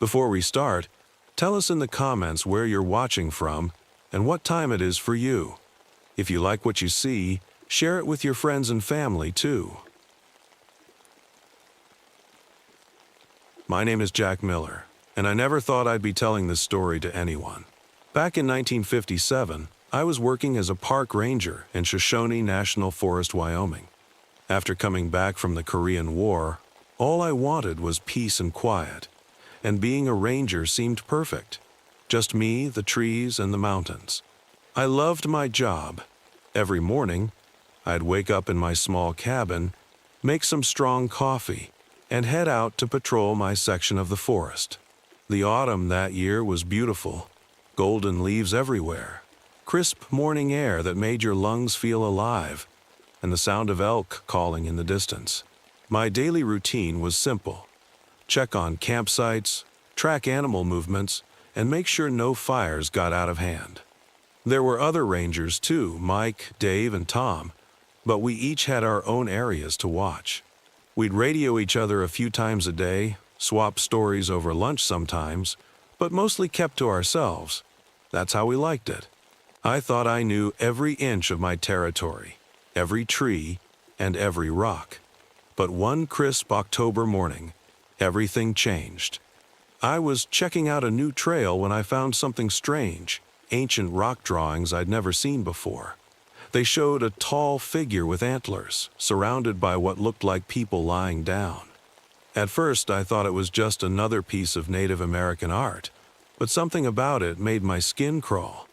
Before we start, tell us in the comments where you're watching from and what time it is for you. If you like what you see, share it with your friends and family too. My name is Jack Miller, and I never thought I'd be telling this story to anyone. Back in 1957, I was working as a park ranger in Shoshone National Forest, Wyoming. After coming back from the Korean War, all I wanted was peace and quiet, and being a ranger seemed perfect. Just me, the trees, and the mountains. I loved my job. Every morning, I'd wake up in my small cabin, make some strong coffee, and head out to patrol my section of the forest. The autumn that year was beautiful, golden leaves everywhere, crisp morning air that made your lungs feel alive, and the sound of elk calling in the distance. My daily routine was simple. Check on campsites, track animal movements, and make sure no fires got out of hand. There were other rangers too, Mike, Dave, and Tom, but we each had our own areas to watch. We'd radio each other a few times a day, swap stories over lunch sometimes, but mostly kept to ourselves. That's how we liked it. I thought I knew every inch of my territory, every tree, and every rock. But one crisp October morning, everything changed. I was checking out a new trail when I found something strange, ancient rock drawings I'd never seen before. They showed a tall figure with antlers, surrounded by what looked like people lying down. At first, I thought it was just another piece of Native American art, but something about it made my skin crawl.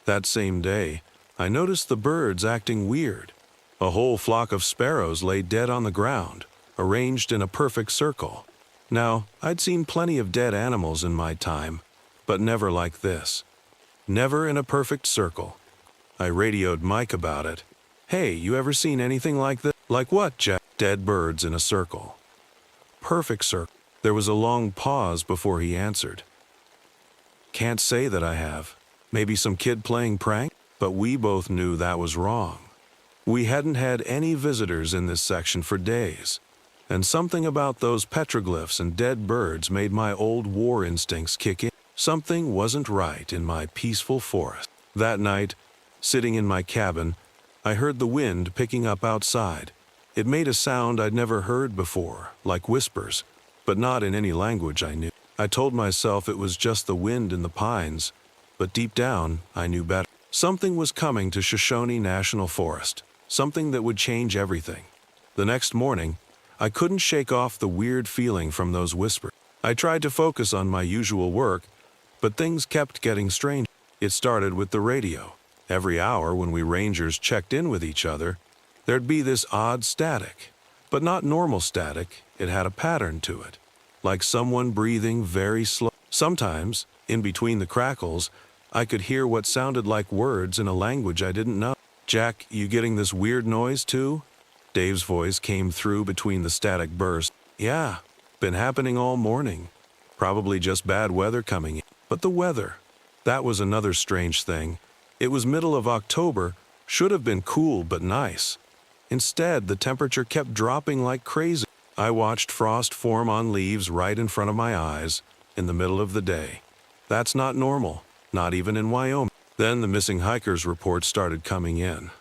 That same day, I noticed the birds acting weird. A whole flock of sparrows lay dead on the ground, arranged in a perfect circle. Now, I'd seen plenty of dead animals in my time, but never like this. Never in a perfect circle. I radioed Mike about it. "Hey, you ever seen anything like this?" "Like what, Jack?" "Dead birds in a circle." Perfect circle. There was a long pause before he answered. "Can't say that I have. Maybe some kid playing prank?" But we both knew that was wrong. We hadn't had any visitors in this section for days, and something about those petroglyphs and dead birds made my old war instincts kick in. Something wasn't right in my peaceful forest. That night, sitting in my cabin, I heard the wind picking up outside. It made a sound I'd never heard before, like whispers, but not in any language I knew. I told myself it was just the wind in the pines, but deep down, I knew better. Something was coming to Shoshone National Forest, something that would change everything. The next morning, I couldn't shake off the weird feeling from those whispers. I tried to focus on my usual work, but things kept getting strange. It started with the radio. Every hour when we rangers checked in with each other, there'd be this odd static, but not normal static. It had a pattern to it, like someone breathing very slow. Sometimes, in between the crackles, I could hear what sounded like words in a language I didn't know. "Jack, you getting this weird noise too?" Dave's voice came through between the static bursts. "Yeah, been happening all morning. Probably just bad weather coming in." But the weather, that was another strange thing. It was middle of October, should have been cool but nice. Instead, the temperature kept dropping like crazy. I watched frost form on leaves right in front of my eyes in the middle of the day. That's not normal, not even in Wyoming. Then the missing hikers reports started coming in.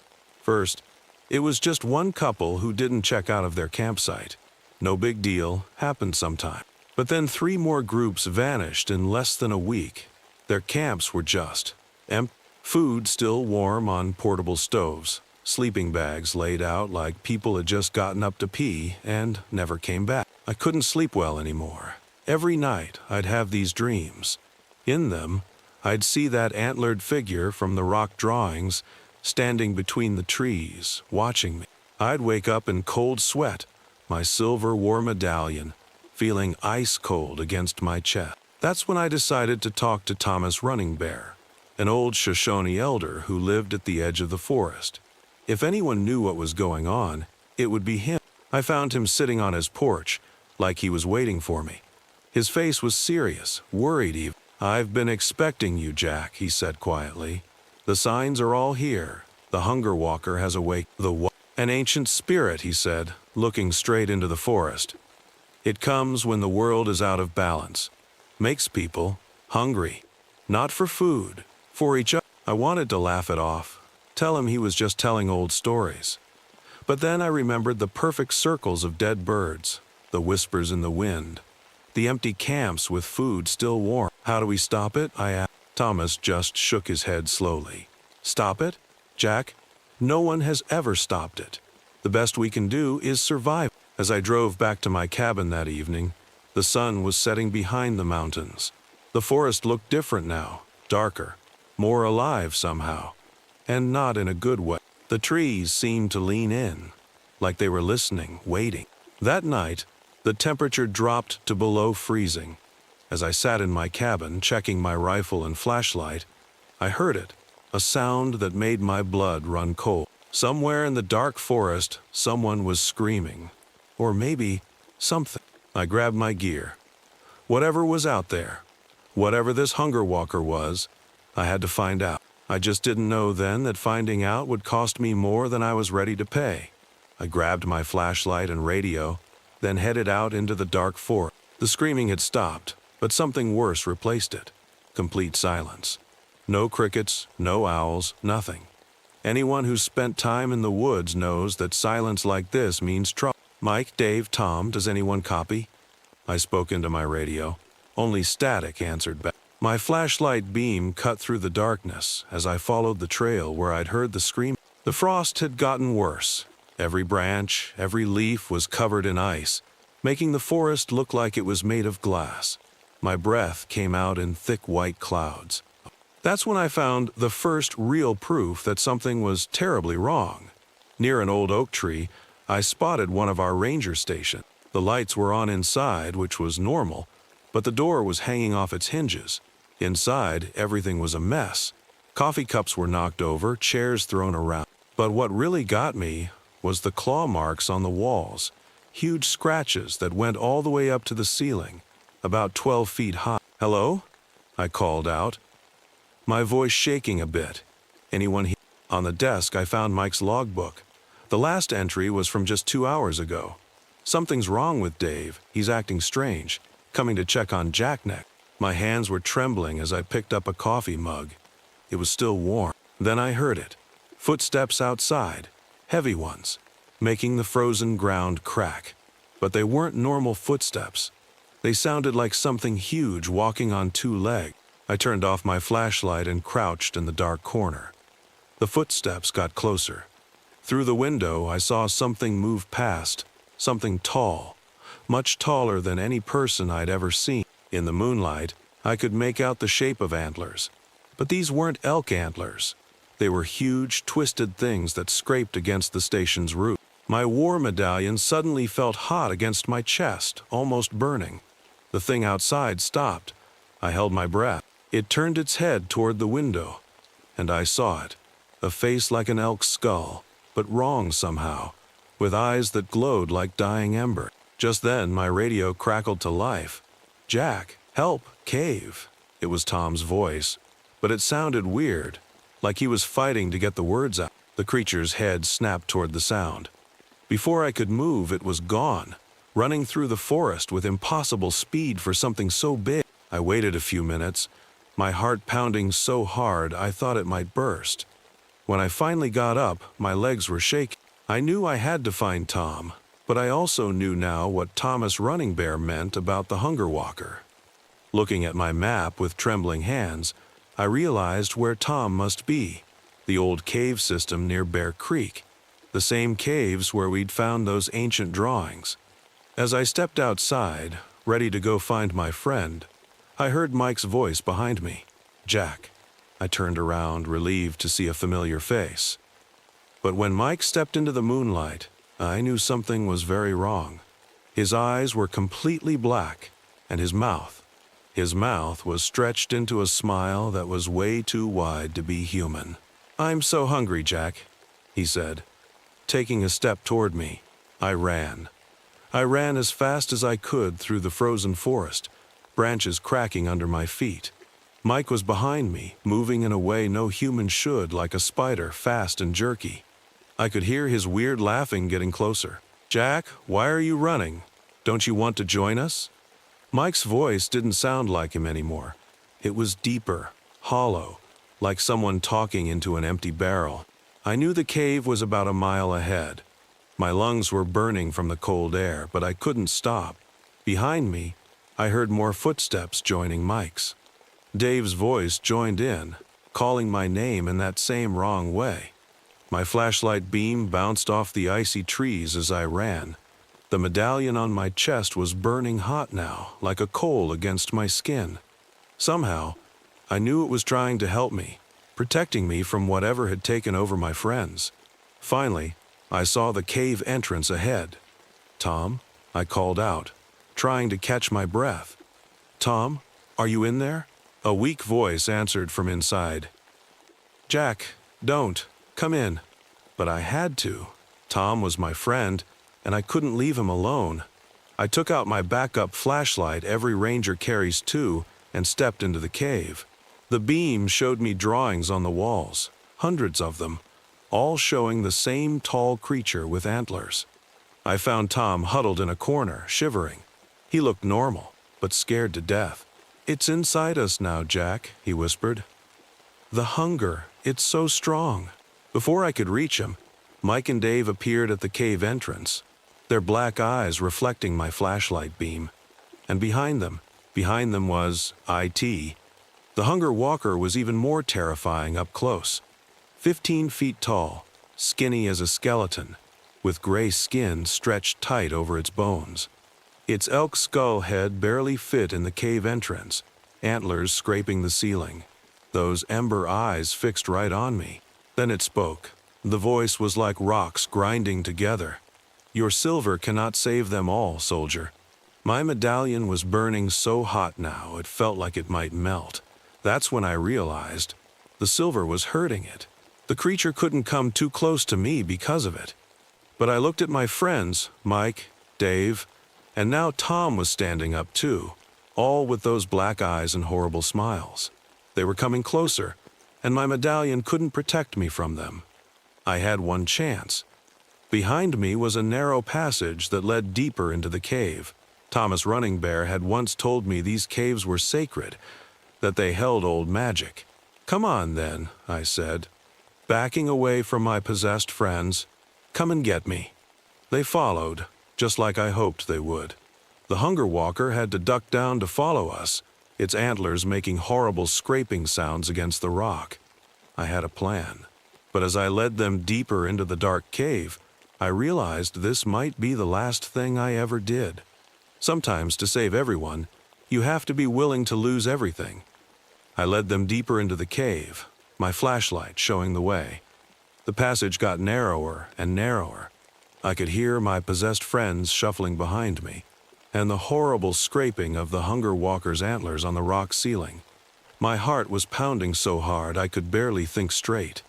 First, it was just one couple who didn't check out of their campsite. No big deal, happened sometime. But then 3 more groups vanished in less than a week. Their camps were just empty. Food still warm on portable stoves, sleeping bags laid out like people had just gotten up to pee and never came back. I couldn't sleep well anymore. Every night I'd have these dreams. In them, I'd see that antlered figure from the rock drawings standing between the trees, watching me. I'd wake up in cold sweat, my silver war medallion, feeling ice cold against my chest. That's when I decided to talk to Thomas Running Bear, an old Shoshone elder who lived at the edge of the forest. If anyone knew what was going on, it would be him. I found him sitting on his porch, like he was waiting for me. His face was serious, worried even. "I've been expecting you, Jack," he said quietly. "The signs are all here. The hunger walker has awaked." "The what?" "An ancient spirit," he said, looking straight into the forest. "It comes when the world is out of balance. makes people hungry. Not for food, for each other. I wanted to laugh it off, tell him he was just telling old stories. But then I remembered the perfect circles of dead birds, the whispers in the wind, the empty camps with food still warm. How do we stop it? I asked. Thomas just shook his head slowly. Stop it? Jack? No one has ever stopped it. The best we can do is survive. As I drove back to my cabin that evening, the sun was setting behind the mountains. The forest looked different now, darker, more alive somehow, and not in a good way. The trees seemed to lean in, like they were listening, waiting. That night, the temperature dropped to below freezing. As I sat in my cabin checking my rifle and flashlight, I heard it, a sound that made my blood run cold. Somewhere in the dark forest, someone was screaming. Or maybe something. I grabbed my gear. Whatever was out there, whatever this hunger walker was, I had to find out. I just didn't know then that finding out would cost me more than I was ready to pay. I grabbed my flashlight and radio, then headed out into the dark forest. The screaming had stopped, but something worse replaced it. Complete silence. No crickets, no owls, nothing. Anyone who's spent time in the woods knows that silence like this means trouble. Mike, Dave, Tom, does anyone copy? I spoke into my radio. Only static answered back. My flashlight beam cut through the darkness as I followed the trail where I'd heard the scream. The frost had gotten worse. Every branch, every leaf was covered in ice, making the forest look like it was made of glass. My breath came out in thick white clouds. That's when I found the first real proof that something was terribly wrong. Near an old oak tree, I spotted one of our ranger stations. The lights were on inside, which was normal, but the door was hanging off its hinges. Inside, everything was a mess. Coffee cups were knocked over, chairs thrown around. But what really got me was the claw marks on the walls, huge scratches that went all the way up to the ceiling, about 12 feet high. Hello? I called out, my voice shaking a bit. Anyone here? On the desk, I found Mike's logbook. The last entry was from just 2 hours ago. Something's wrong with Dave. He's acting strange, coming to check on Jack next. My hands were trembling as I picked up a coffee mug. It was still warm. Then I heard it. Footsteps outside, heavy ones, making the frozen ground crack. But they weren't normal footsteps. They sounded like something huge walking on 2 legs. I turned off my flashlight and crouched in the dark corner. The footsteps got closer. Through the window, I saw something move past, something tall, much taller than any person I'd ever seen. In the moonlight, I could make out the shape of antlers. But these weren't elk antlers. They were huge, twisted things that scraped against the station's roof. My war medallion suddenly felt hot against my chest, almost burning. The thing outside stopped. I held my breath. It turned its head toward the window, and I saw it. A face like an elk's skull, but wrong somehow, with eyes that glowed like dying ember. Just then, my radio crackled to life. Jack, help, cave. It was Tom's voice, but it sounded weird, like he was fighting to get the words out. The creature's head snapped toward the sound. Before I could move, it was gone, running through the forest with impossible speed for something so big. I waited a few minutes, my heart pounding so hard I thought it might burst. When I finally got up, my legs were shaking. I knew I had to find Tom, but I also knew now what Thomas Running Bear meant about the hunger walker. Looking at my map with trembling hands, I realized where Tom must be, the old cave system near Bear Creek, the same caves where we'd found those ancient drawings. As I stepped outside, ready to go find my friend, I heard Mike's voice behind me. Jack. I turned around, relieved to see a familiar face. But when Mike stepped into the moonlight, I knew something was very wrong. His eyes were completely black, and his mouth was stretched into a smile that was way too wide to be human. I'm so hungry, Jack, he said. Taking a step toward me, I ran. I ran as fast as I could through the frozen forest, branches cracking under my feet. Mike was behind me, moving in a way no human should, like a spider, fast and jerky. I could hear his weird laughing getting closer. Jack, why are you running? Don't you want to join us? Mike's voice didn't sound like him anymore. It was deeper, hollow, like someone talking into an empty barrel. I knew the cave was about a mile ahead. My lungs were burning from the cold air, but I couldn't stop. Behind me, I heard more footsteps joining Mike's. Dave's voice joined in, calling my name in that same wrong way. My flashlight beam bounced off the icy trees as I ran. The medallion on my chest was burning hot now, like a coal against my skin. Somehow, I knew it was trying to help me, protecting me from whatever had taken over my friends. Finally, I saw the cave entrance ahead. "Tom?" I called out, trying to catch my breath. "Tom, are you in there?" A weak voice answered from inside. "Jack, don't. Come in." But I had to. Tom was my friend, and I couldn't leave him alone. I took out my backup flashlight, every ranger carries two, and stepped into the cave. The beam showed me drawings on the walls, hundreds of them, all showing the same tall creature with antlers. I found Tom huddled in a corner, shivering. He looked normal, but scared to death. "It's inside us now, Jack," he whispered. "The hunger, it's so strong." Before I could reach him, Mike and Dave appeared at the cave entrance, their black eyes reflecting my flashlight beam. And behind them was IT. The hunger walker was even more terrifying up close. 15 feet tall, skinny as a skeleton, with gray skin stretched tight over its bones. Its elk skull head barely fit in the cave entrance, antlers scraping the ceiling. Those ember eyes fixed right on me. Then it spoke. The voice was like rocks grinding together. "Your silver cannot save them all, soldier." My medallion was burning so hot now it felt like it might melt. That's when I realized the silver was hurting it. The creature couldn't come too close to me because of it. But I looked at my friends, Mike, Dave, and now Tom was standing up too, all with those black eyes and horrible smiles. They were coming closer, and my medallion couldn't protect me from them. I had one chance. Behind me was a narrow passage that led deeper into the cave. Thomas Running Bear had once told me these caves were sacred, that they held old magic. "Come on then," I said, backing away from my possessed friends. "Come and get me." They followed, just like I hoped they would. The hunger walker had to duck down to follow us, its antlers making horrible scraping sounds against the rock. I had a plan, but as I led them deeper into the dark cave, I realized this might be the last thing I ever did. Sometimes, to save everyone, you have to be willing to lose everything. I led them deeper into the cave, my flashlight showing the way. The passage got narrower and narrower. I could hear my possessed friends shuffling behind me, and the horrible scraping of the hunger walker's antlers on the rock ceiling. My heart was pounding so hard I could barely think straight.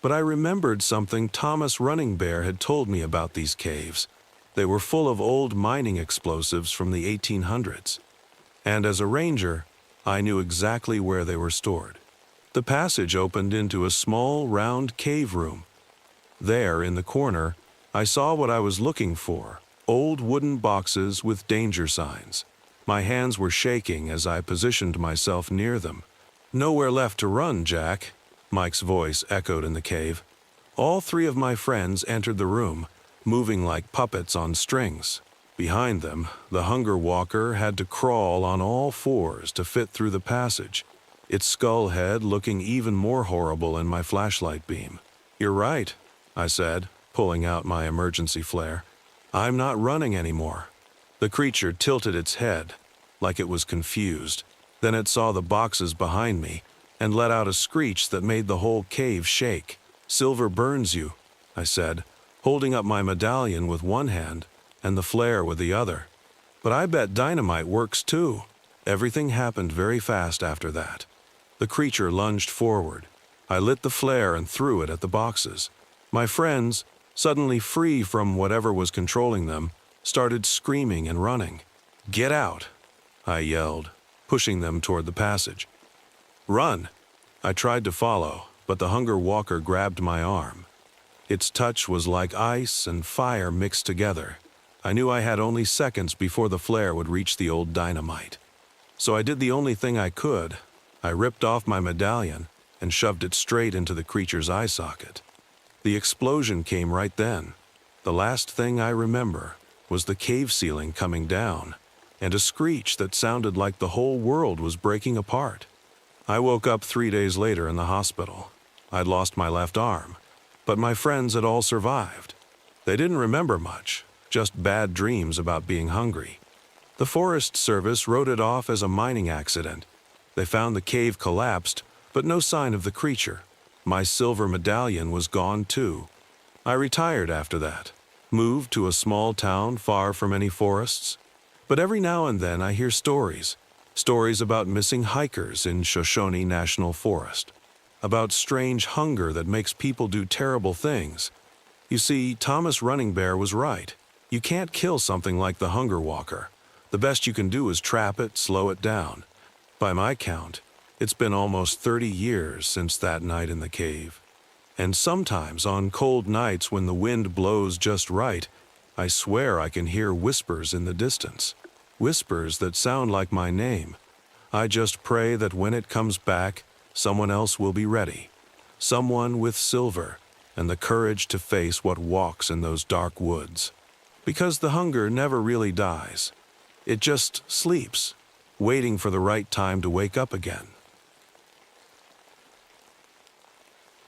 But I remembered something Thomas Running Bear had told me about these caves. They were full of old mining explosives from the 1800s. And as a ranger, I knew exactly where they were stored. The passage opened into a small, round cave room. There, in the corner, I saw what I was looking for, old wooden boxes with danger signs. My hands were shaking as I positioned myself near them. "Nowhere left to run, Jack," Mike's voice echoed in the cave. All three of my friends entered the room, moving like puppets on strings. Behind them, the hunger walker had to crawl on all fours to fit through the passage, its skull head looking even more horrible in my flashlight beam. "You're right," I said, pulling out my emergency flare. "I'm not running anymore." The creature tilted its head, like it was confused. Then it saw the boxes behind me and let out a screech that made the whole cave shake. "Silver burns you," I said, holding up my medallion with one hand and the flare with the other. "But I bet dynamite works too." Everything happened very fast after that. The creature lunged forward. I lit the flare and threw it at the boxes. My friends, suddenly free from whatever was controlling them, started screaming and running. "Get out," I yelled, pushing them toward the passage. "Run!" I tried to follow, but the hunger walker grabbed my arm. Its touch was like ice and fire mixed together. I knew I had only seconds before the flare would reach the old dynamite. So I did the only thing I could. I ripped off my medallion and shoved it straight into the creature's eye socket. The explosion came right then. The last thing I remember was the cave ceiling coming down and a screech that sounded like the whole world was breaking apart. I woke up 3 days later in the hospital. I'd lost my left arm, but my friends had all survived. They didn't remember much, just bad dreams about being hungry. The Forest Service wrote it off as a mining accident. They found the cave collapsed, but no sign of the creature. My silver medallion was gone too. I retired after that, moved to a small town far from any forests. But every now and then I hear stories about missing hikers in Shoshone National Forest, about strange hunger that makes people do terrible things. You see, Thomas Running Bear was right. You can't kill something like the hunger walker. The best you can do is trap it, slow it down. By my count, it's been almost 30 years since that night in the cave. And sometimes on cold nights when the wind blows just right, I swear I can hear whispers in the distance. Whispers that sound like my name. I just pray that when it comes back, someone else will be ready. Someone with silver and the courage to face what walks in those dark woods. Because the hunger never really dies. It just sleeps, waiting for the right time to wake up again.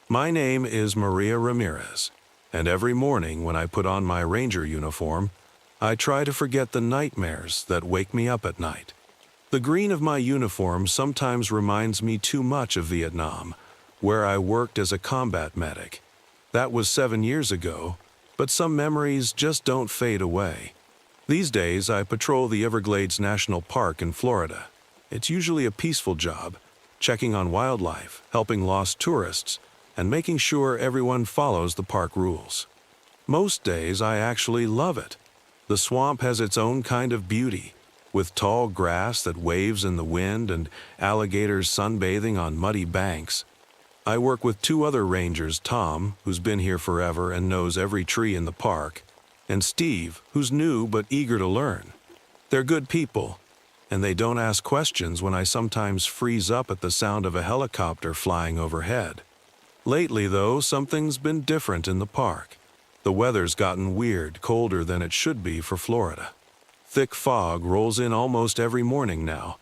My name is Maria Ramirez, and every morning when I put on my ranger uniform, I try to forget the nightmares that wake me up at night. The green of my uniform sometimes reminds me too much of Vietnam, where I worked as a combat medic. That was 7 years ago, but some memories just don't fade away. These days, I patrol the Everglades National Park in Florida. It's usually a peaceful job, checking on wildlife, helping lost tourists, and making sure everyone follows the park rules. Most days, I actually love it. The swamp has its own kind of beauty, with tall grass that waves in the wind and alligators sunbathing on muddy banks. I work with 2 other rangers, Tom, who's been here forever and knows every tree in the park, and Steve, who's new but eager to learn. They're good people, and they don't ask questions when I sometimes freeze up at the sound of a helicopter flying overhead. Lately, though, something's been different in the park. The weather's gotten weird, colder than it should be for Florida. Thick fog rolls in almost every morning now,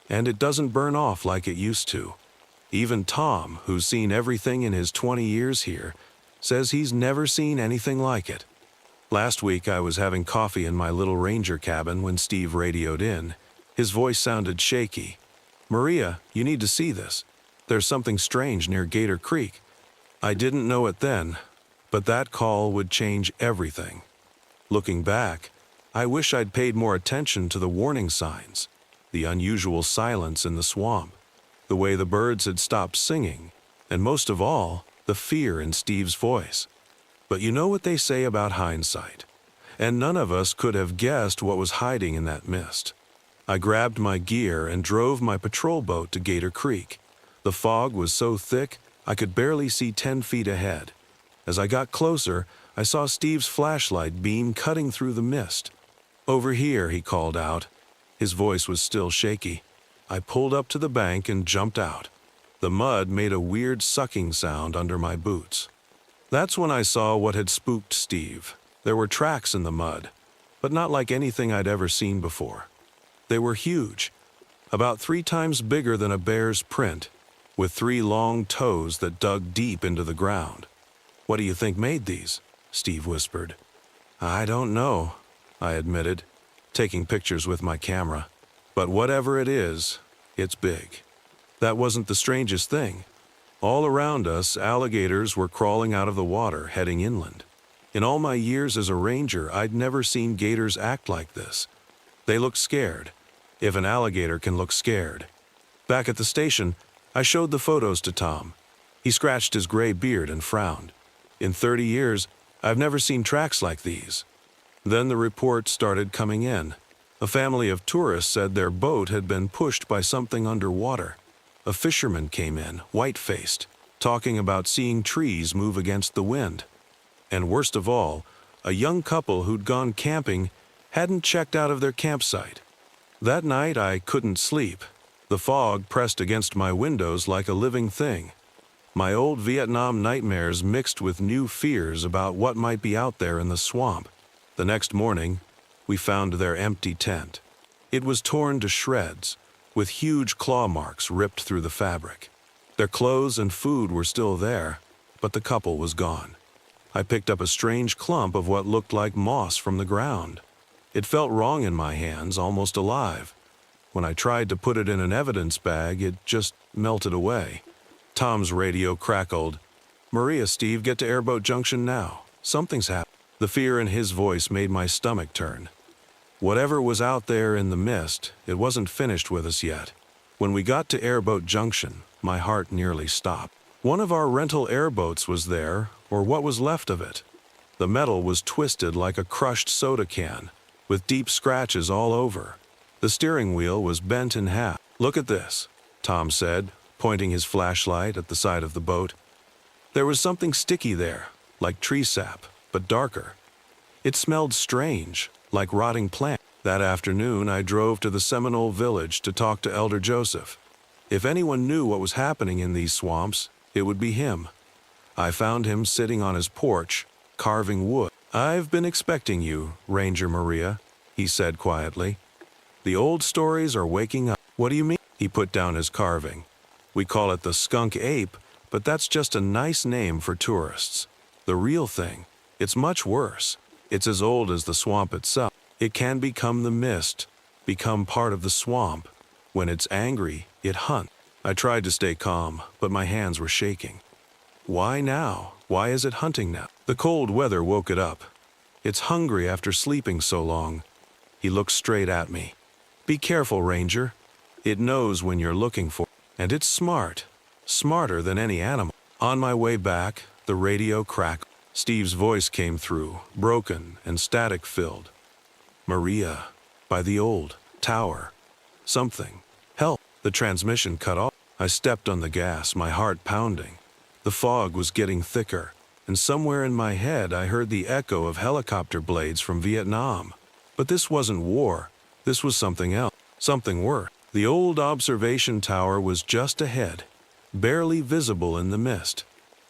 and it doesn't burn off like it used to. Even Tom, who's seen everything in his 20 years here, says he's never seen anything like it. Last week I was having coffee in my little ranger cabin when Steve radioed in. His voice sounded shaky. "Maria, you need to see this. There's something strange near Gator Creek." I didn't know it then, but that call would change everything. Looking back, I wish I'd paid more attention to the warning signs, the unusual silence in the swamp, the way the birds had stopped singing, and most of all, the fear in Steve's voice. But you know what they say about hindsight, and none of us could have guessed what was hiding in that mist. I grabbed my gear and drove my patrol boat to Gator Creek. The fog was so thick, I could barely see 10 feet ahead. As I got closer, I saw Steve's flashlight beam cutting through the mist. "Over here," he called out. His voice was still shaky. I pulled up to the bank and jumped out. The mud made a weird sucking sound under my boots. That's when I saw what had spooked Steve. There were tracks in the mud, but not like anything I'd ever seen before. They were huge, about 3 times bigger than a bear's print, with 3 long toes that dug deep into the ground. "What do you think made these?" Steve whispered. "I don't know," I admitted, taking pictures with my camera. "But whatever it is, it's big." That wasn't the strangest thing. All around us, alligators were crawling out of the water, heading inland. In all my years as a ranger, I'd never seen gators act like this. They looked scared, if an alligator can look scared. Back at the station, I showed the photos to Tom. He scratched his gray beard and frowned. "In 30 years, I've never seen tracks like these." Then the reports started coming in. A family of tourists said their boat had been pushed by something underwater. A fisherman came in, white-faced, talking about seeing trees move against the wind. And worst of all, a young couple who'd gone camping hadn't checked out of their campsite. That night I couldn't sleep. The fog pressed against my windows like a living thing. My old Vietnam nightmares mixed with new fears about what might be out there in the swamp. The next morning, we found their empty tent. It was torn to shreds, with huge claw marks ripped through the fabric. Their clothes and food were still there, but the couple was gone. I picked up a strange clump of what looked like moss from the ground. It felt wrong in my hands, almost alive. When I tried to put it in an evidence bag, it just melted away. Tom's radio crackled. "Maria, Steve, get to Airboat Junction now. Something's happened." The fear in his voice made my stomach turn. Whatever was out there in the mist, it wasn't finished with us yet. When we got to Airboat Junction, my heart nearly stopped. One of our rental airboats was there, or what was left of it. The metal was twisted like a crushed soda can, with deep scratches all over. The steering wheel was bent in half. "Look at this," Tom said, pointing his flashlight at the side of the boat. There was something sticky there, like tree sap, but darker. It smelled strange, like rotting plant. That afternoon, I drove to the Seminole village to talk to Elder Joseph. If anyone knew what was happening in these swamps, it would be him. I found him sitting on his porch, carving wood. "I've been expecting you, Ranger Maria," he said quietly. "The old stories are waking up." "What do you mean?" He put down his carving. "We call it the Skunk Ape, but that's just a nice name for tourists. The real thing, it's much worse. It's as old as the swamp itself. It can become the mist, become part of the swamp. When it's angry, it hunts." I tried to stay calm, but my hands were shaking. "Why now? Why is it hunting now?" "The cold weather woke it up. It's hungry after sleeping so long." He looked straight at me. "Be careful, Ranger. It knows when you're looking for it. And it's smart. Smarter than any animal." On my way back, the radio crackled. Steve's voice came through, broken and static-filled. "Maria, by the old tower. Something. Help." The transmission cut off. I stepped on the gas, my heart pounding. The fog was getting thicker, and somewhere in my head I heard the echo of helicopter blades from Vietnam. But this wasn't war. This was something else, something worse. The old observation tower was just ahead, barely visible in the mist.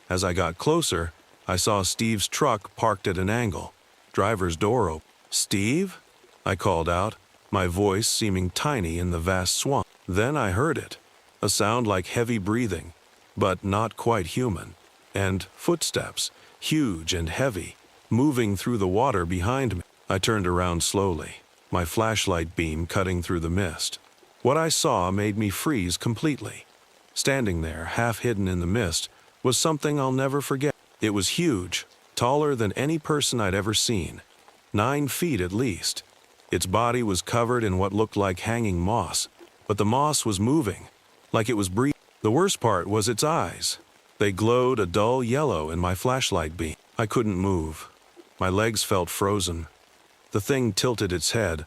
As I got closer, I saw Steve's truck parked at an angle, driver's door open. "Steve?" I called out, my voice seeming tiny in the vast swamp. Then I heard it, a sound like heavy breathing, but not quite human, and footsteps, huge and heavy, moving through the water behind me. I turned around slowly, my flashlight beam cutting through the mist. What I saw made me freeze completely. Standing there, half hidden in the mist, was something I'll never forget. It was huge, taller than any person I'd ever seen, 9 feet at least. Its body was covered in what looked like hanging moss, but the moss was moving, like it was breathing. The worst part was its eyes. They glowed a dull yellow in my flashlight beam. I couldn't move. My legs felt frozen. The thing tilted its head,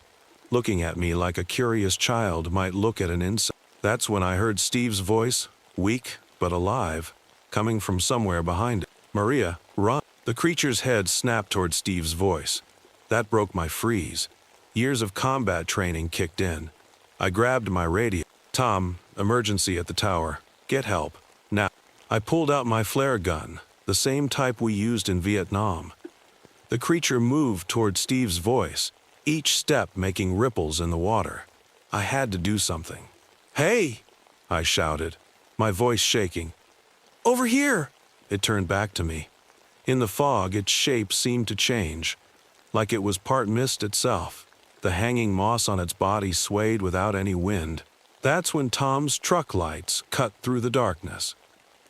looking at me like a curious child might look at an insect. That's when I heard Steve's voice, weak but alive, coming from somewhere behind it. "Maria, run!" The creature's head snapped toward Steve's voice. That broke my freeze. Years of combat training kicked in. I grabbed my radio. "Tom, emergency at the tower. Get help. Now." I pulled out my flare gun, the same type we used in Vietnam. The creature moved toward Steve's voice, each step making ripples in the water. I had to do something. "Hey!" I shouted, my voice shaking. "Over here!" It turned back to me. In the fog, its shape seemed to change, like it was part mist itself. The hanging moss on its body swayed without any wind. That's when Tom's truck lights cut through the darkness.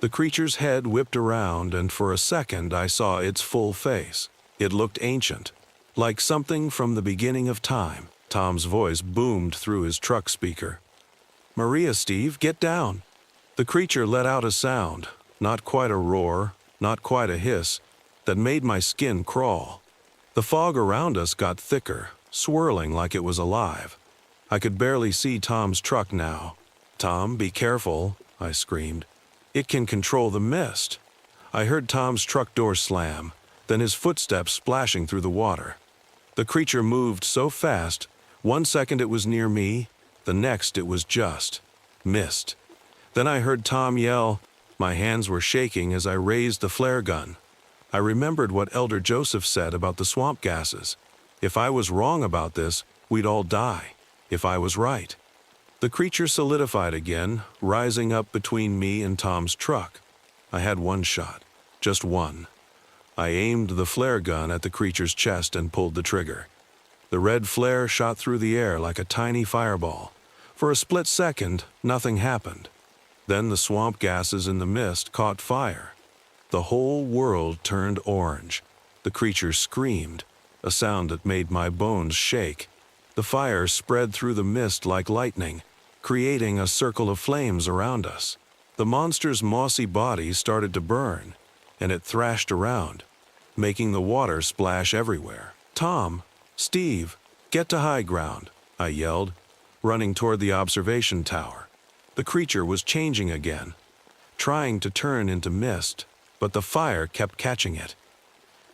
The creature's head whipped around, and for a second I saw its full face. It looked ancient, like something from the beginning of time. Tom's voice boomed through his truck speaker. "Maria, Steve, get down." The creature let out a sound, not quite a roar, not quite a hiss, that made my skin crawl. The fog around us got thicker, swirling like it was alive. I could barely see Tom's truck now. "Tom, be careful," I screamed. "It can control the mist." I heard Tom's truck door slam, then his footsteps splashing through the water. The creature moved so fast, 1 second it was near me, the next it was just mist. Then I heard Tom yell. My hands were shaking as I raised the flare gun. I remembered what Elder Joseph said about the swamp gases. If I was wrong about this, we'd all die. If I was right. The creature solidified again, rising up between me and Tom's truck. I had one shot, just one. I aimed the flare gun at the creature's chest and pulled the trigger. The red flare shot through the air like a tiny fireball. For a split second, nothing happened. Then the swamp gases in the mist caught fire. The whole world turned orange. The creature screamed, a sound that made my bones shake. The fire spread through the mist like lightning, creating a circle of flames around us. The monster's mossy body started to burn, and it thrashed around, making the water splash everywhere. "Tom, Steve, get to high ground," I yelled, running toward the observation tower. The creature was changing again, trying to turn into mist, but the fire kept catching it.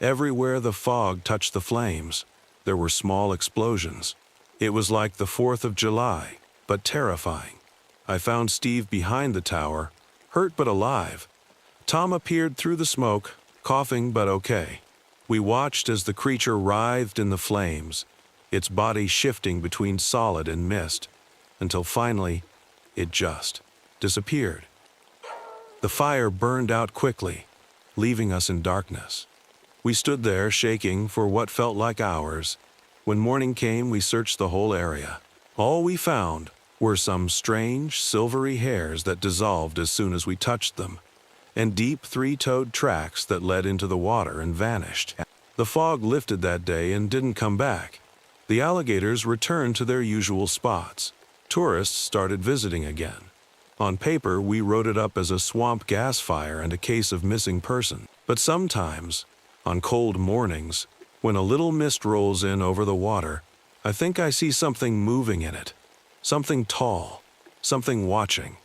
Everywhere the fog touched the flames, there were small explosions. It was like the 4th of July, but terrifying. I found Steve behind the tower, hurt but alive. Tom appeared through the smoke, coughing but okay. We watched as the creature writhed in the flames, its body shifting between solid and mist, until finally, it just disappeared. The fire burned out quickly, leaving us in darkness. We stood there shaking for what felt like hours. When morning came, we searched the whole area. All we found were some strange, silvery hairs that dissolved as soon as we touched them, and deep three-toed tracks that led into the water and vanished. The fog lifted that day and didn't come back. The alligators returned to their usual spots. Tourists started visiting again. On paper, we wrote it up as a swamp gas fire and a case of missing person. But sometimes, on cold mornings, when a little mist rolls in over the water, I think I see something moving in it. Something tall, something watching.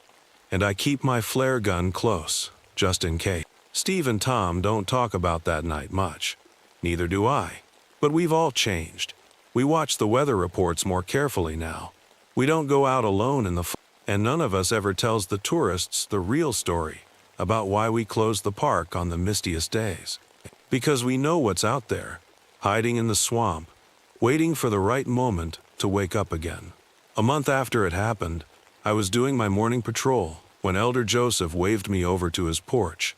And I keep my flare gun close, just in case. Steve and Tom don't talk about that night much. Neither do I. But we've all changed. We watch the weather reports more carefully now. We don't go out alone in the fog, and none of us ever tells the tourists the real story about why we close the park on the mistiest days. Because we know what's out there, hiding in the swamp, waiting for the right moment to wake up again. A month after it happened, I was doing my morning patrol when Elder Joseph waved me over to his porch.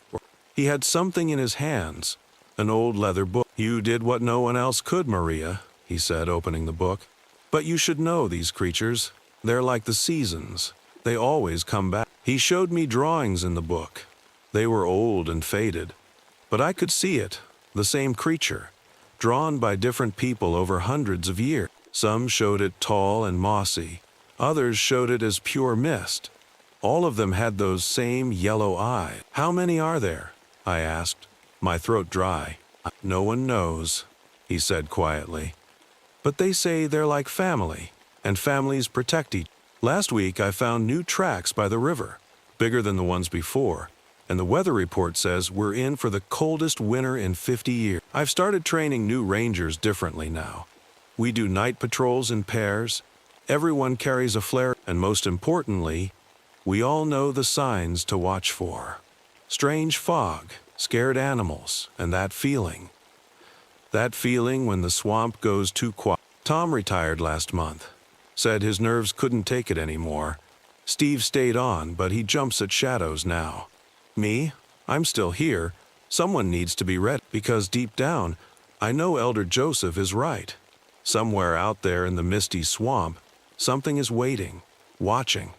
He had something in his hands, an old leather book. "You did what no one else could, Maria," he said, opening the book. "But you should know these creatures. They're like the seasons. They always come back." He showed me drawings in the book. They were old and faded, but I could see it, the same creature, drawn by different people over hundreds of years. Some showed it tall and mossy. Others showed it as pure mist. All of them had those same yellow eyes. "How many are there?" I asked, my throat dry. "No one knows," he said quietly. "But they say they're like family, and families protect each other. Last week I found new tracks by the river, bigger than the ones before, and the weather report says we're in for the coldest winter in 50 years. I've started training new rangers differently now. We do night patrols in pairs. Everyone carries a flare, and most importantly, we all know the signs to watch for. Strange fog, scared animals, and that feeling. That feeling when the swamp goes too quiet. Tom retired last month. Said his nerves couldn't take it anymore. Steve stayed on, but he jumps at shadows now. Me? I'm still here. Someone needs to be ready, because deep down, I know Elder Joseph is right. Somewhere out there in the misty swamp, something is waiting, watching.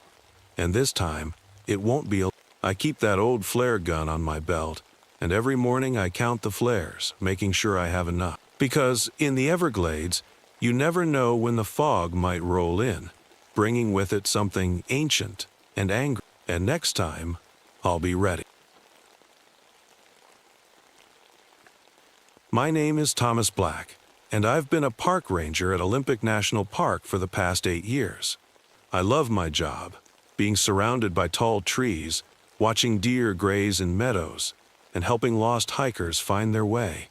And this time, it won't be. I keep that old flare gun on my belt, and every morning I count the flares, making sure I have enough. Because in the Everglades, you never know when the fog might roll in, bringing with it something ancient and angry. And next time, I'll be ready. My name is Thomas Black, and I've been a park ranger at Olympic National Park for the past 8 years. I love my job, being surrounded by tall trees, watching deer graze in meadows, and helping lost hikers find their way.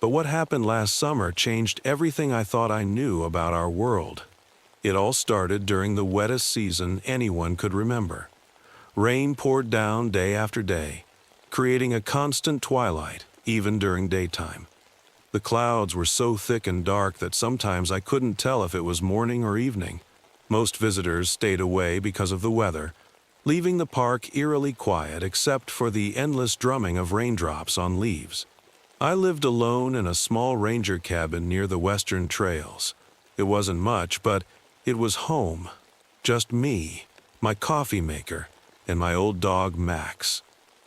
But what happened last summer changed everything I thought I knew about our world. It all started during the wettest season anyone could remember. Rain poured down day after day, creating a constant twilight, even during daytime. The clouds were so thick and dark that sometimes I couldn't tell if it was morning or evening. Most visitors stayed away because of the weather, leaving the park eerily quiet except for the endless drumming of raindrops on leaves. I lived alone in a small ranger cabin near the western trails. It wasn't much, but it was home. Just me, my coffee maker, and my old dog Max.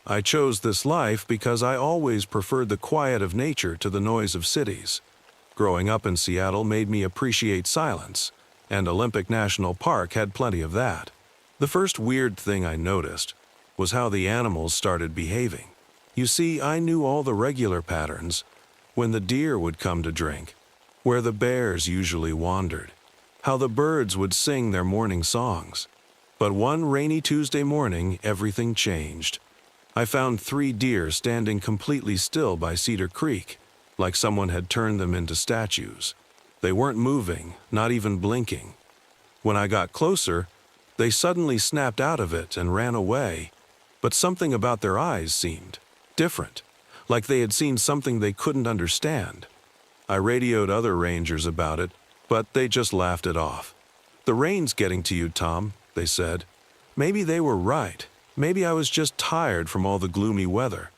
I chose this life because I always preferred the quiet of nature to the noise of cities. Growing up in Seattle made me appreciate silence, and Olympic National Park had plenty of that. The first weird thing I noticed was how the animals started behaving. You see, I knew all the regular patterns: when the deer would come to drink, where the bears usually wandered, how the birds would sing their morning songs. But one rainy Tuesday morning, everything changed. I found 3 deer standing completely still by Cedar Creek, like someone had turned them into statues. They weren't moving, not even blinking. When I got closer, they suddenly snapped out of it and ran away, but something about their eyes seemed different, like they had seen something they couldn't understand. I radioed other rangers about it, but they just laughed it off. "The rain's getting to you, Tom," they said. Maybe they were right. Maybe I was just tired from all the gloomy weather.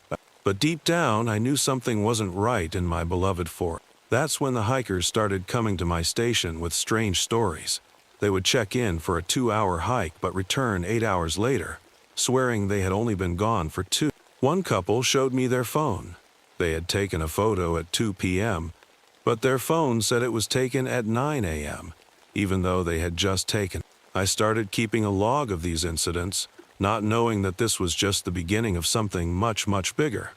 But deep down, I knew something wasn't right in my beloved forest. That's when the hikers started coming to my station with strange stories. They would check in for a 2-hour hike but return 8 hours later, swearing they had only been gone for 2. One couple showed me their phone. They had taken a photo at 2 p.m., but their phone said it was taken at 9 a.m., even though they had just taken. I started keeping a log of these incidents, not knowing that this was just the beginning of something much, much bigger.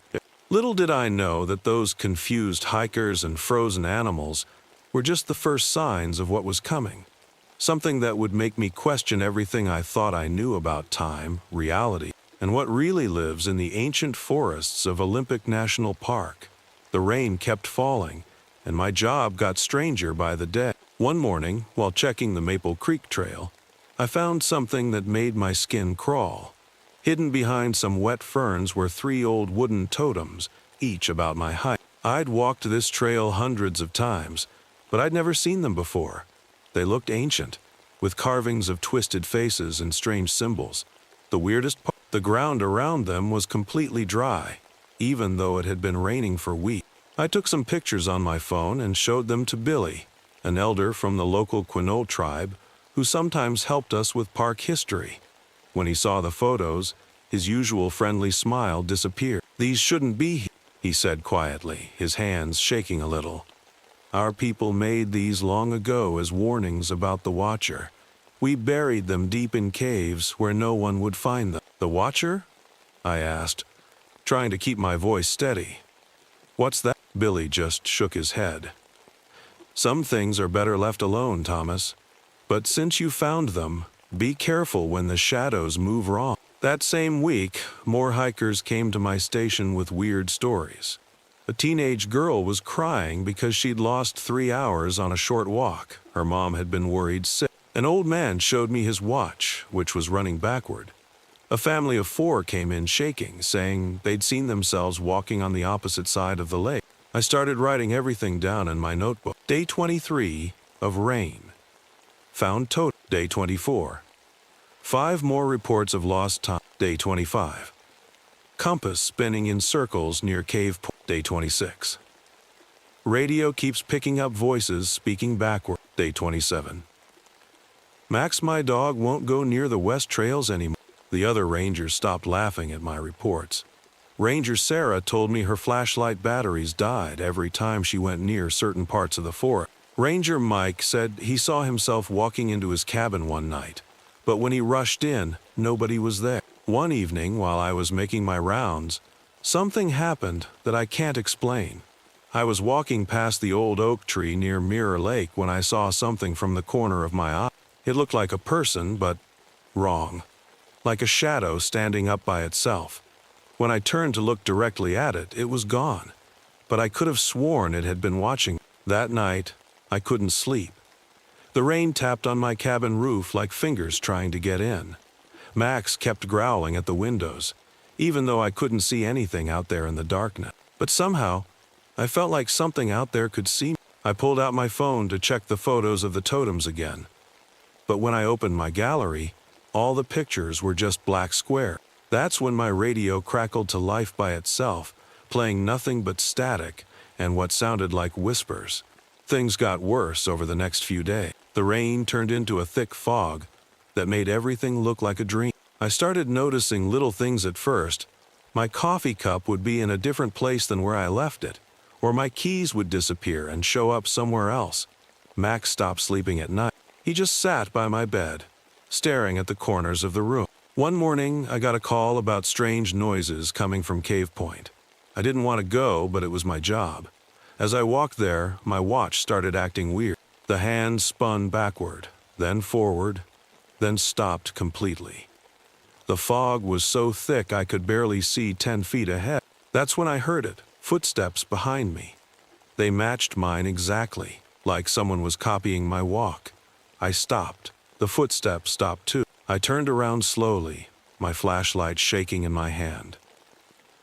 Little did I know that those confused hikers and frozen animals were just the first signs of what was coming. Something that would make me question everything I thought I knew about time, reality, and what really lives in the ancient forests of Olympic National Park. The rain kept falling, and my job got stranger by the day. One morning, while checking the Maple Creek Trail, I found something that made my skin crawl. Hidden behind some wet ferns were 3 old wooden totems, each about my height. I'd walked this trail hundreds of times, but I'd never seen them before. They looked ancient, with carvings of twisted faces and strange symbols. The weirdest part, the ground around them was completely dry, even though it had been raining for weeks. I took some pictures on my phone and showed them to Billy, an elder from the local Quinault tribe, who sometimes helped us with park history. When he saw the photos, his usual friendly smile disappeared. "These shouldn't be here," he said quietly, his hands shaking a little. "Our people made these long ago as warnings about the Watcher. We buried them deep in caves where no one would find them." "The Watcher?" I asked, trying to keep my voice steady. "What's that?" Billy just shook his head. "Some things are better left alone, Thomas. But since you found them, be careful when the shadows move wrong." That same week, more hikers came to my station with weird stories. A teenage girl was crying because she'd lost 3 hours on a short walk. Her mom had been worried sick. An old man showed me his watch, which was running backward. A family of 4 came in shaking, saying they'd seen themselves walking on the opposite side of the lake. I started writing everything down in my notebook. Day 23 of rain. Found totem. Day 24. 5 more reports of lost time. Day 25. Compass spinning in circles near cave. Day 26. Radio keeps picking up voices speaking backward. Day 27. Max, my dog, won't go near the west trails anymore. The other rangers stopped laughing at my reports. Ranger Sarah told me her flashlight batteries died every time she went near certain parts of the forest. Ranger Mike said he saw himself walking into his cabin one night, but when he rushed in, nobody was there. One evening, while I was making my rounds, something happened that I can't explain. I was walking past the old oak tree near Mirror Lake when I saw something from the corner of my eye. It looked like a person, but wrong. Like a shadow standing up by itself. When I turned to look directly at it, it was gone. but I could have sworn it had been watching. That night, I couldn't sleep. The rain tapped on my cabin roof like fingers trying to get in. Max kept growling at the windows, even though I couldn't see anything out there in the darkness. But somehow, I felt like something out there could see me. I pulled out my phone to check the photos of the totems again. But when I opened my gallery, all the pictures were just black squares. That's when my radio crackled to life by itself, playing nothing but static and what sounded like whispers. Things got worse over the next few days. The rain turned into a thick fog that made everything look like a dream. I started noticing little things at first. My coffee cup would be in a different place than where I left it, or my keys would disappear and show up somewhere else. Max stopped sleeping at night. He just sat by my bed, staring at the corners of the room. One morning, I got a call about strange noises coming from Cave Point. I didn't want to go, but it was my job. As I walked there, my watch started acting weird. The hand spun backward, then forward, then stopped completely. The fog was so thick I could barely see 10 feet ahead. That's when I heard it, footsteps behind me. They matched mine exactly, like someone was copying my walk. I stopped. The footsteps stopped too. I turned around slowly, my flashlight shaking in my hand.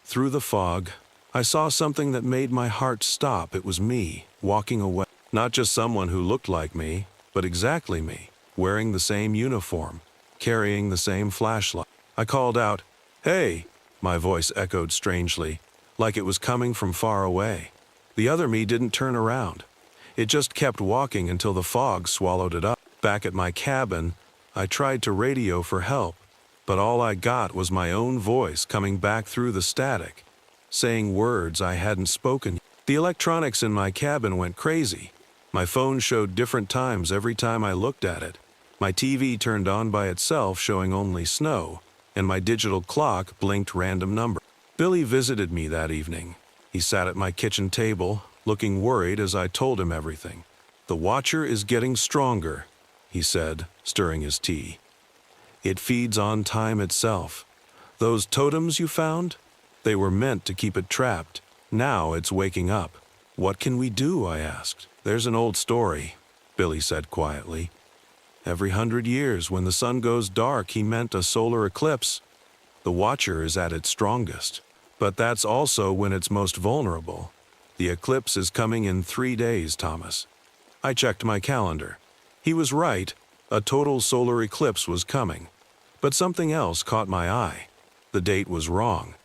Through the fog, I saw something that made my heart stop. It was me, walking away. Not just someone who looked like me, but exactly me, wearing the same uniform, carrying the same flashlight. I called out, "Hey!" My voice echoed strangely, like it was coming from far away. The other me didn't turn around. It just kept walking until the fog swallowed it up. Back at my cabin, I tried to radio for help, but all I got was my own voice coming back through the static, saying words I hadn't spoken. The electronics in my cabin went crazy. My phone showed different times every time I looked at it. My TV turned on by itself, showing only snow, and my digital clock blinked random numbers. Billy visited me that evening. He sat at my kitchen table, looking worried as I told him everything. "The Watcher is getting stronger," he said, stirring his tea. "It feeds on time itself. Those totems you found? They were meant to keep it trapped. Now it's waking up." "What can we do?" I asked. "There's an old story," Billy said quietly. "Every 100 years, when the sun goes dark, he meant a solar eclipse. The Watcher is at its strongest. But that's also when it's most vulnerable. The eclipse is coming in 3 days, Thomas." I checked my calendar. He was right. A total solar eclipse was coming. But something else caught my eye. The date was wrong.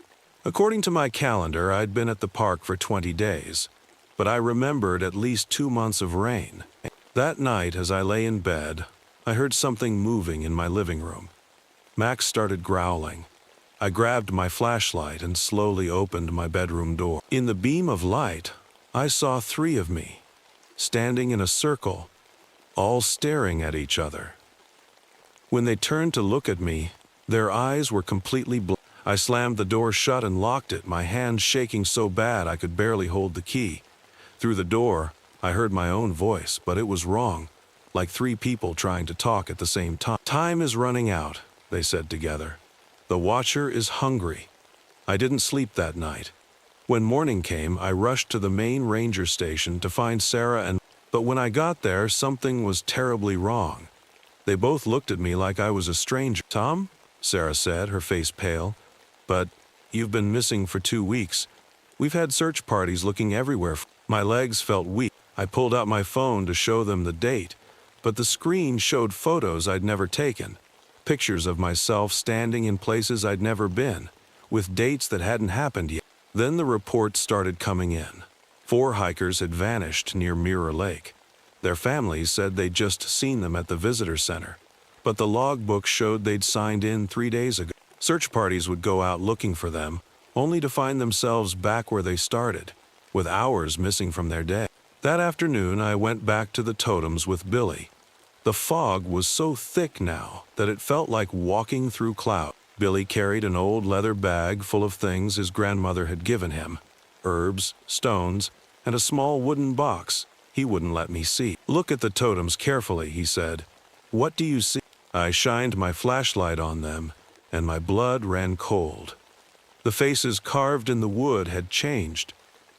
According to my calendar, I'd been at the park for 20 days. But I remembered at least 2 months of rain. That night, as I lay in bed, I heard something moving in my living room. Max started growling. I grabbed my flashlight and slowly opened my bedroom door. In the beam of light, I saw 3 of me, standing in a circle, all staring at each other. When they turned to look at me, their eyes were completely blank. I slammed the door shut and locked it, my hands shaking so bad I could barely hold the key. Through the door, I heard my own voice, but it was wrong, like 3 people trying to talk at the same time. "Time is running out," they said together. "The Watcher is hungry." I didn't sleep that night. When morning came, I rushed to the main ranger station to find Sarah but when I got there, something was terribly wrong. They both looked at me like I was a stranger. "Tom?" Sarah said, her face pale. "But you've been missing for 2 weeks. We've had search parties looking everywhere." My legs felt weak. I pulled out my phone to show them the date, but the screen showed photos I'd never taken. Pictures of myself standing in places I'd never been, with dates that hadn't happened yet. Then the reports started coming in. 4 hikers had vanished near Mirror Lake. Their families said they'd just seen them at the visitor center, but the logbook showed they'd signed in 3 days ago. Search parties would go out looking for them, only to find themselves back where they started, with hours missing from their day. That afternoon, I went back to the totems with Billy. The fog was so thick now that it felt like walking through clouds. Billy carried an old leather bag full of things his grandmother had given him: herbs, stones, and a small wooden box he wouldn't let me see. "Look at the totems carefully," he said. "What do you see?" I shined my flashlight on them, and my blood ran cold. The faces carved in the wood had changed.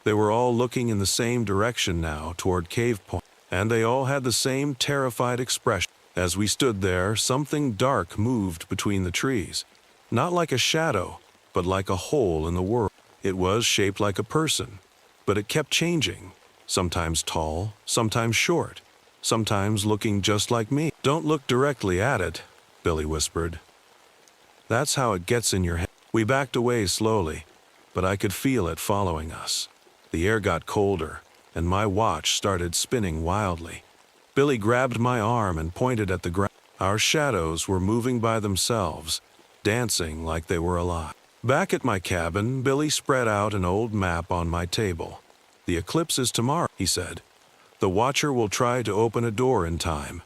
They were all looking in the same direction now, toward Cave Point, and they all had the same terrified expression. As we stood there, something dark moved between the trees. Not like a shadow, but like a hole in the world. It was shaped like a person, but it kept changing. Sometimes tall, sometimes short, sometimes looking just like me. "Don't look directly at it," Billy whispered. "That's how it gets in your head." We backed away slowly, but I could feel it following us. The air got colder, and my watch started spinning wildly. Billy grabbed my arm and pointed at the ground. Our shadows were moving by themselves, dancing like they were alive. Back at my cabin, Billy spread out an old map on my table. "The eclipse is tomorrow," he said. "The Watcher will try to open a door in time.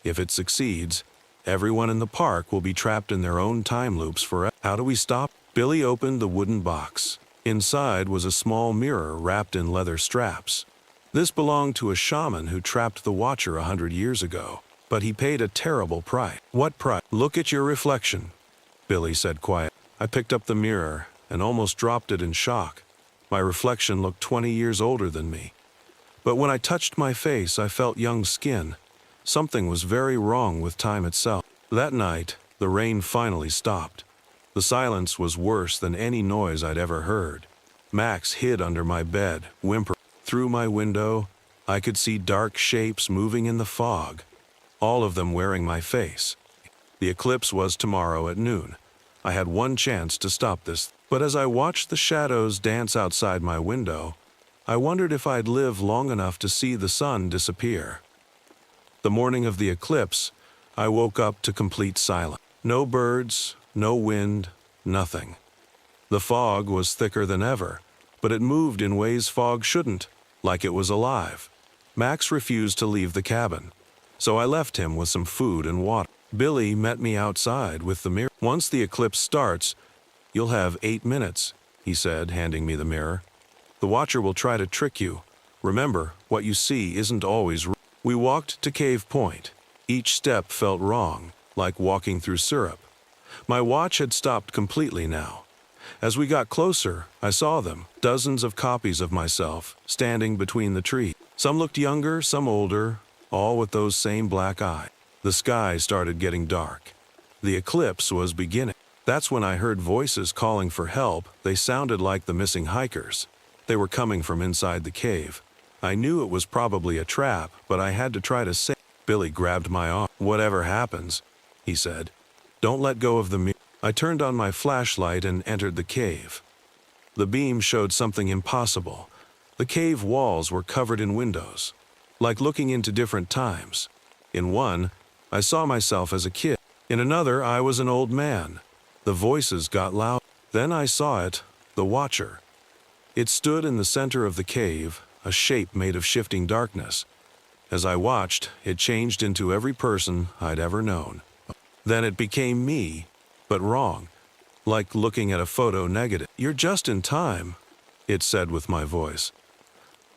If it succeeds, everyone in the park will be trapped in their own time loops forever. How do we stop?" Billy opened the wooden box. Inside was a small mirror wrapped in leather straps. This belonged to a shaman who trapped the Watcher 100 years ago, but he paid a terrible price. "What price?" "Look at your reflection," Billy said quietly. I picked up the mirror and almost dropped it in shock. My reflection looked 20 years older than me. But when I touched my face, I felt young skin. Something was very wrong with time itself. That night, the rain finally stopped. The silence was worse than any noise I'd ever heard. Max hid under my bed, whimpering. Through my window, I could see dark shapes moving in the fog, all of them wearing my face. The eclipse was tomorrow at noon. I had one chance to stop this, but as I watched the shadows dance outside my window, I wondered if I'd live long enough to see the sun disappear. The morning of the eclipse, I woke up to complete silence. No birds, no wind, nothing. The fog was thicker than ever, but it moved in ways fog shouldn't, like it was alive. Max refused to leave the cabin, so I left him with some food and water. Billy met me outside with the mirror. "Once the eclipse starts, you'll have 8 minutes, he said, handing me the mirror. "The Watcher will try to trick you. Remember, what you see isn't always real." We walked to Cave Point. Each step felt wrong, like walking through syrup. My watch had stopped completely now. As we got closer, I saw them, dozens of copies of myself, standing between the trees. Some looked younger, some older, all with those same black eyes. The sky started getting dark. The eclipse was beginning. That's when I heard voices calling for help. They sounded like the missing hikers. They were coming from inside the cave. I knew it was probably a trap, but I had to try to save. Billy grabbed my arm. "Whatever happens," he said, "don't let go of the mirror." I turned on my flashlight and entered the cave. The beam showed something impossible. The cave walls were covered in windows, like looking into different times. In one, I saw myself as a kid. In another, I was an old man. The voices got loud. Then I saw it, the Watcher. It stood in the center of the cave, a shape made of shifting darkness. As I watched, it changed into every person I'd ever known. Then it became me, but wrong, like looking at a photo negative. "You're just in time," it said with my voice.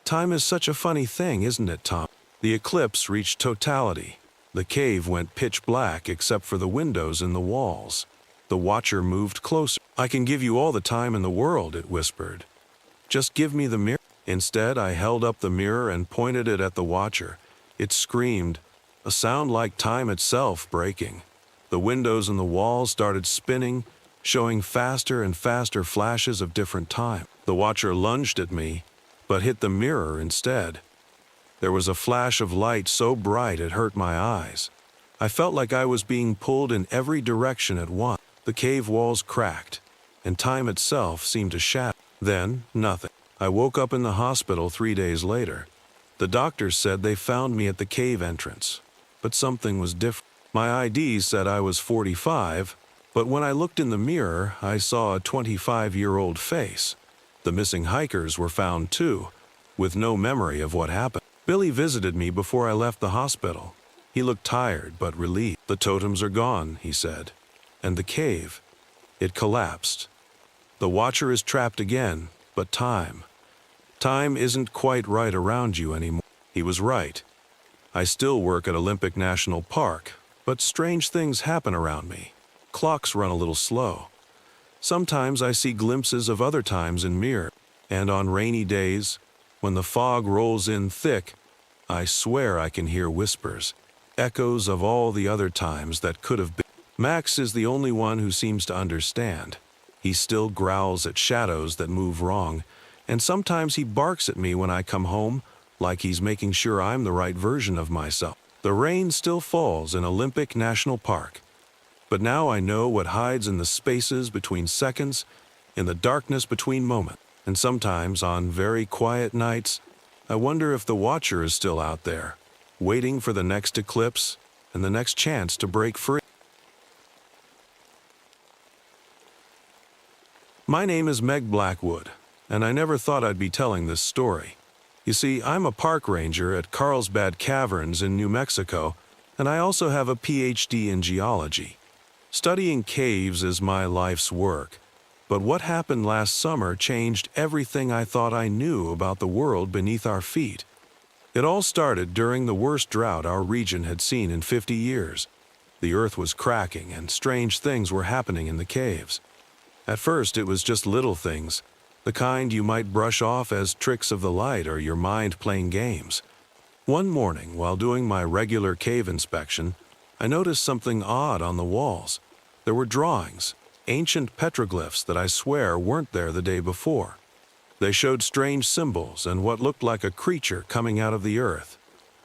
"Time is such a funny thing, isn't it, Tom?" The eclipse reached totality. The cave went pitch black except for the windows in the walls. The Watcher moved closer. "I can give you all the time in the world," it whispered. "Just give me the mirror." Instead, I held up the mirror and pointed it at the Watcher. It screamed, a sound like time itself breaking. The windows in the walls started spinning, showing faster and faster flashes of different time. The Watcher lunged at me, but hit the mirror instead. There was a flash of light so bright it hurt my eyes. I felt like I was being pulled in every direction at once. The cave walls cracked, and time itself seemed to shatter. Then, nothing. I woke up in the hospital 3 days later. The doctors said they found me at the cave entrance, but something was different. My ID said I was 45, but when I looked in the mirror, I saw a 25-year-old face. The missing hikers were found too, with no memory of what happened. Billy visited me before I left the hospital. He looked tired but relieved. "The totems are gone," he said. "And the cave, it collapsed. The Watcher is trapped again, but time isn't quite right around you anymore." He was right. I still work at Olympic National Park, but strange things happen around me. Clocks run a little slow. Sometimes I see glimpses of other times in mirrors. And on rainy days, when the fog rolls in thick, I swear I can hear whispers, echoes of all the other times that could have been. Max is the only one who seems to understand. He still growls at shadows that move wrong, and sometimes he barks at me when I come home, like he's making sure I'm the right version of myself. The rain still falls in Olympic National Park, but now I know what hides in the spaces between seconds, in the darkness between moments. And sometimes, on very quiet nights, I wonder if the Watcher is still out there, waiting for the next eclipse and the next chance to break free. My name is Meg Blackwood, and I never thought I'd be telling this story. You see, I'm a park ranger at Carlsbad Caverns in New Mexico, and I also have a PhD in geology. Studying caves is my life's work, but what happened last summer changed everything I thought I knew about the world beneath our feet. It all started during the worst drought our region had seen in 50 years. The earth was cracking and strange things were happening in the caves. At first it was just little things, the kind you might brush off as tricks of the light or your mind playing games. One morning, while doing my regular cave inspection, I noticed something odd on the walls. There were drawings, ancient petroglyphs that I swear weren't there the day before. They showed strange symbols and what looked like a creature coming out of the earth.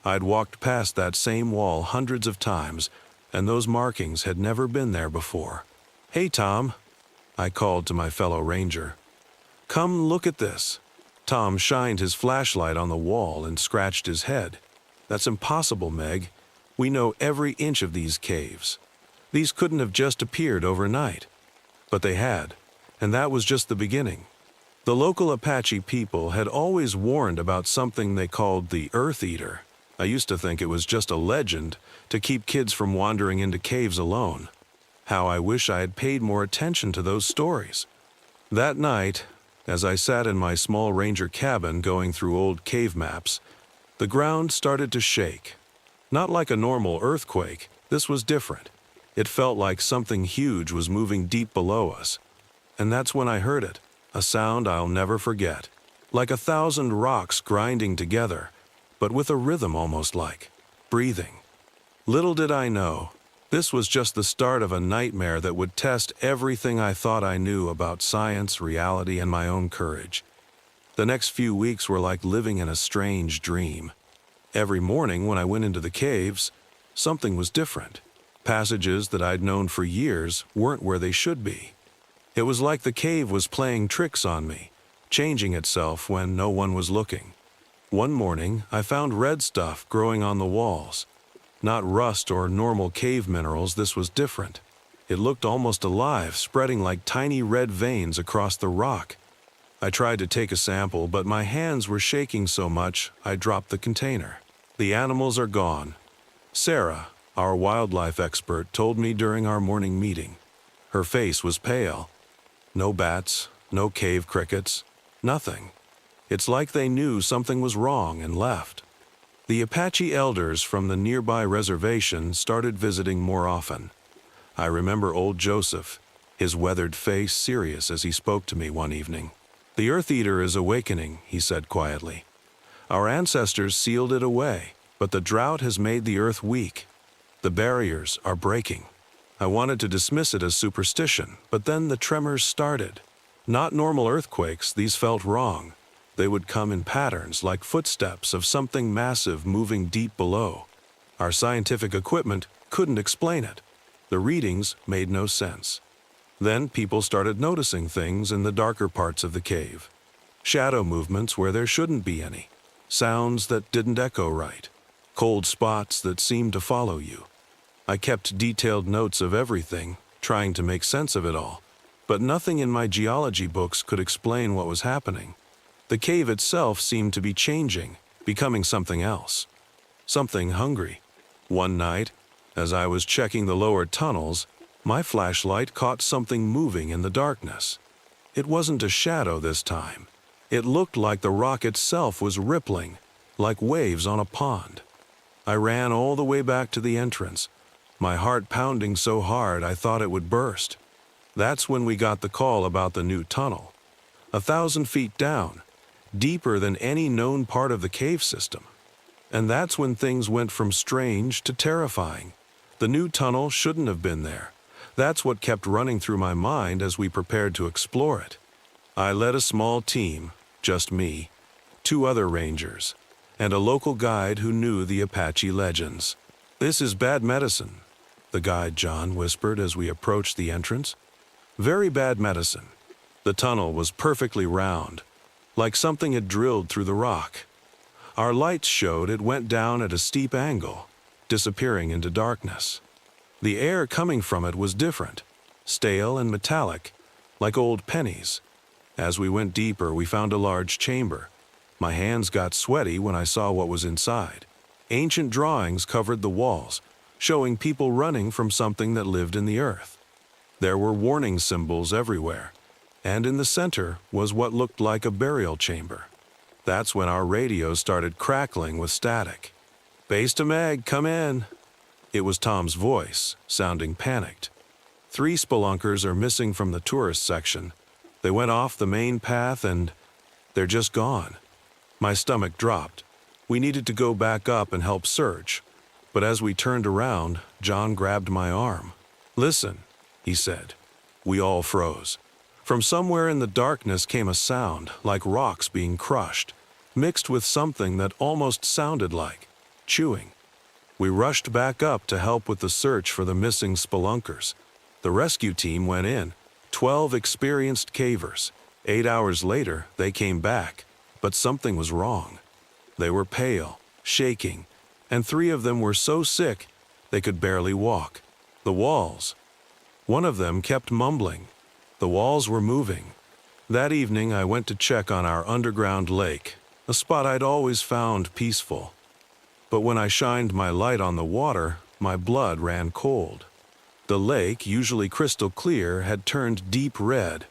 I'd walked past that same wall hundreds of times, and those markings had never been there before. "Hey, Tom," I called to my fellow ranger. "Come look at this." Tom shined his flashlight on the wall and scratched his head. "That's impossible, Meg. We know every inch of these caves. These couldn't have just appeared overnight." But they had, and that was just the beginning. The local Apache people had always warned about something they called the Earth Eater. I used to think it was just a legend to keep kids from wandering into caves alone. How I wish I had paid more attention to those stories. That night, as I sat in my small ranger cabin going through old cave maps, the ground started to shake. Not like a normal earthquake, this was different. It felt like something huge was moving deep below us. And that's when I heard it, a sound I'll never forget. Like 1,000 rocks grinding together, but with a rhythm almost like breathing. Little did I know, this was just the start of a nightmare that would test everything I thought I knew about science, reality, and my own courage. The next few weeks were like living in a strange dream. Every morning when I went into the caves, something was different. Passages that I'd known for years weren't where they should be. It was like the cave was playing tricks on me, changing itself when no one was looking. One morning, I found red stuff growing on the walls. Not rust or normal cave minerals, this was different. It looked almost alive, spreading like tiny red veins across the rock. I tried to take a sample, but my hands were shaking so much I dropped the container. The animals are gone. Sarah, our wildlife expert, told me during our morning meeting. Her face was pale. No bats, no cave crickets, nothing. It's like they knew something was wrong and left. The Apache elders from the nearby reservation started visiting more often. I remember old Joseph, his weathered face serious as he spoke to me one evening. "The Earth Eater is awakening," he said quietly. "Our ancestors sealed it away, but the drought has made the earth weak. The barriers are breaking." I wanted to dismiss it as superstition, but then the tremors started. Not normal earthquakes, these felt wrong. They would come in patterns like footsteps of something massive moving deep below. Our scientific equipment couldn't explain it. The readings made no sense. Then people started noticing things in the darker parts of the cave. Shadow movements where there shouldn't be any. Sounds that didn't echo right. Cold spots that seemed to follow you. I kept detailed notes of everything, trying to make sense of it all. But nothing in my geology books could explain what was happening. The cave itself seemed to be changing, becoming something else. Something hungry. One night, as I was checking the lower tunnels, my flashlight caught something moving in the darkness. It wasn't a shadow this time. It looked like the rock itself was rippling, like waves on a pond. I ran all the way back to the entrance, my heart pounding so hard I thought it would burst. That's when we got the call about the new tunnel. 1,000 feet down, deeper than any known part of the cave system. And that's when things went from strange to terrifying. The new tunnel shouldn't have been there. That's what kept running through my mind as we prepared to explore it. I led a small team, just me, 2 other rangers, and a local guide who knew the Apache legends. "This is bad medicine," the guide John whispered as we approached the entrance. "Very bad medicine." The tunnel was perfectly round, like something had drilled through the rock. Our lights showed it went down at a steep angle, disappearing into darkness. The air coming from it was different, stale and metallic, like old pennies. As we went deeper, we found a large chamber. My hands got sweaty when I saw what was inside. Ancient drawings covered the walls, showing people running from something that lived in the earth. There were warning symbols everywhere, and in the center was what looked like a burial chamber. That's when our radio started crackling with static. "Base to Meg, come in." It was Tom's voice, sounding panicked. 3 spelunkers are missing from the tourist section. They went off the main path and they're just gone. My stomach dropped. We needed to go back up and help search. But as we turned around, John grabbed my arm. "Listen," he said. We all froze. From somewhere in the darkness came a sound, like rocks being crushed, mixed with something that almost sounded like chewing. We rushed back up to help with the search for the missing spelunkers. The rescue team went in, 12 experienced cavers. 8 hours later, they came back, but something was wrong. They were pale, shaking, and 3 of them were so sick they could barely walk. The walls. One of them kept mumbling. The walls were moving. That evening, I went to check on our underground lake, a spot I'd always found peaceful. But when I shined my light on the water, my blood ran cold. The lake, usually crystal clear, had turned deep red.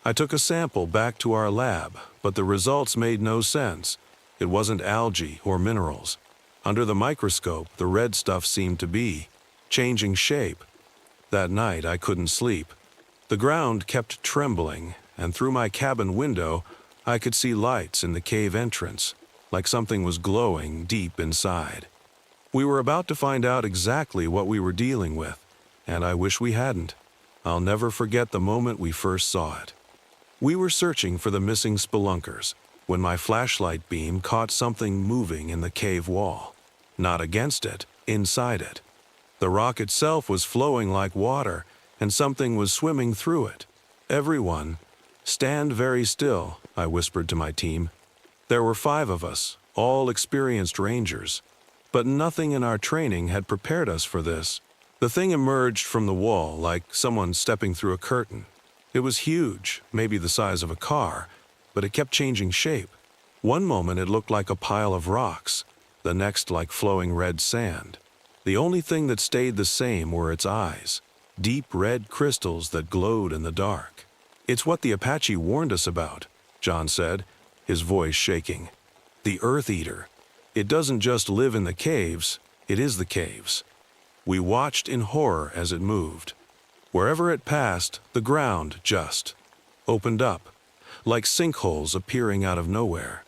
I took a sample back to our lab, but the results made no sense. It wasn't algae or minerals. Under the microscope, the red stuff seemed to be changing shape. That night, I couldn't sleep. The ground kept trembling, and through my cabin window, I could see lights in the cave entrance, like something was glowing deep inside. We were about to find out exactly what we were dealing with, and I wish we hadn't. I'll never forget the moment we first saw it. We were searching for the missing spelunkers when my flashlight beam caught something moving in the cave wall. Not against it, inside it. The rock itself was flowing like water, and something was swimming through it. "Everyone, stand very still," I whispered to my team. There were 5 of us, all experienced rangers, but nothing in our training had prepared us for this. The thing emerged from the wall like someone stepping through a curtain. It was huge, maybe the size of a car, but it kept changing shape. One moment it looked like a pile of rocks, the next like flowing red sand. The only thing that stayed the same were its eyes, deep red crystals that glowed in the dark. "It's what the Apache warned us about," John said, his voice shaking. "The Earth Eater. It doesn't just live in the caves, it is the caves." We watched in horror as it moved. Wherever it passed, the ground just opened up, like sinkholes appearing out of nowhere.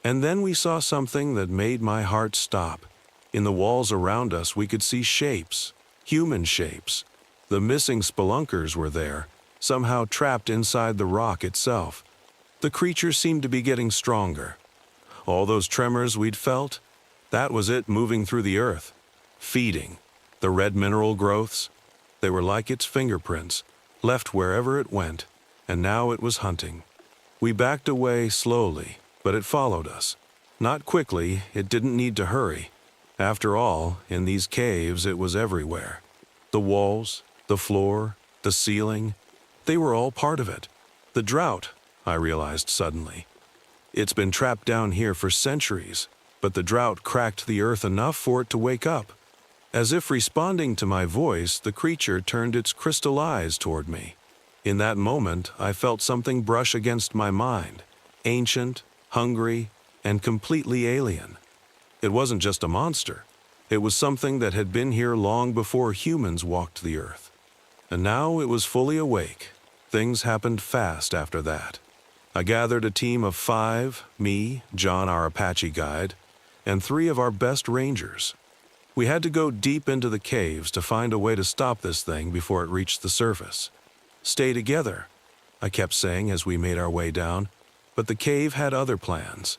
And then we saw something that made my heart stop. In the walls around us, we could see shapes, human shapes. The missing spelunkers were there, somehow trapped inside the rock itself. The creatures seemed to be getting stronger. All those tremors we'd felt, that was it moving through the earth, feeding. The red mineral growths, they were like its fingerprints, left wherever it went, and now it was hunting. We backed away slowly, but it followed us. Not quickly, it didn't need to hurry. After all, in these caves it was everywhere. The walls, the floor, the ceiling, they were all part of it. The drought, I realized suddenly. It's been trapped down here for centuries, but the drought cracked the earth enough for it to wake up. As if responding to my voice, the creature turned its crystal eyes toward me. In that moment, I felt something brush against my mind, ancient, hungry, and completely alien. It wasn't just a monster. It was something that had been here long before humans walked the earth. And now it was fully awake. Things happened fast after that. I gathered a team of 5, me, John, our Apache guide, and 3 of our best rangers. We had to go deep into the caves to find a way to stop this thing before it reached the surface. Stay together, I kept saying as we made our way down, but the cave had other plans.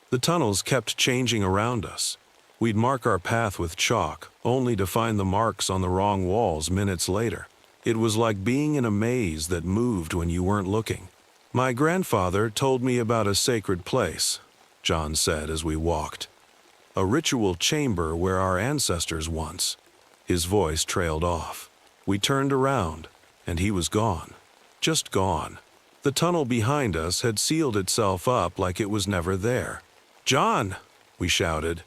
The tunnels kept changing around us. We'd mark our path with chalk, only to find the marks on the wrong walls minutes later. It was like being in a maze that moved when you weren't looking. My grandfather told me about a sacred place, John said as we walked. A ritual chamber where our ancestors once. His voice trailed off. We turned around, and he was gone. Just gone. The tunnel behind us had sealed itself up like it was never there. "John!" we shouted,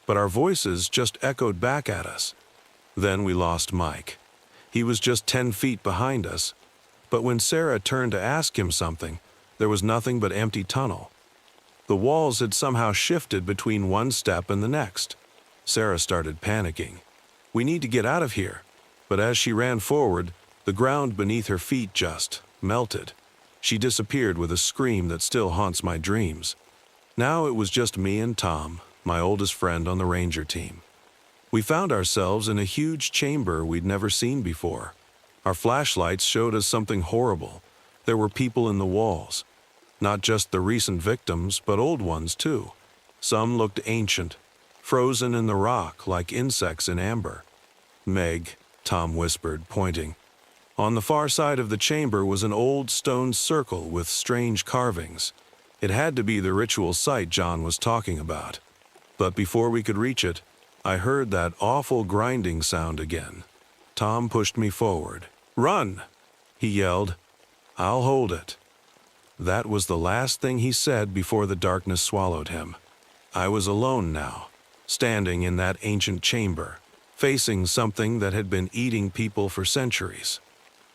but our voices just echoed back at us. Then we lost Mike. He was just 10 feet behind us, but when Sarah turned to ask him something, there was nothing but empty tunnel. The walls had somehow shifted between one step and the next. Sarah started panicking. "We need to get out of here." But as she ran forward, the ground beneath her feet just melted. She disappeared with a scream that still haunts my dreams. Now it was just me and Tom, my oldest friend on the ranger team. We found ourselves in a huge chamber we'd never seen before. Our flashlights showed us something horrible. There were people in the walls. Not just the recent victims, but old ones too. Some looked ancient, frozen in the rock like insects in amber. "Meg," Tom whispered, pointing. On the far side of the chamber was an old stone circle with strange carvings. It had to be the ritual site John was talking about. But before we could reach it, I heard that awful grinding sound again. Tom pushed me forward. "Run!" he yelled. "I'll hold it." That was the last thing he said before the darkness swallowed him. I was alone now, standing in that ancient chamber, facing something that had been eating people for centuries.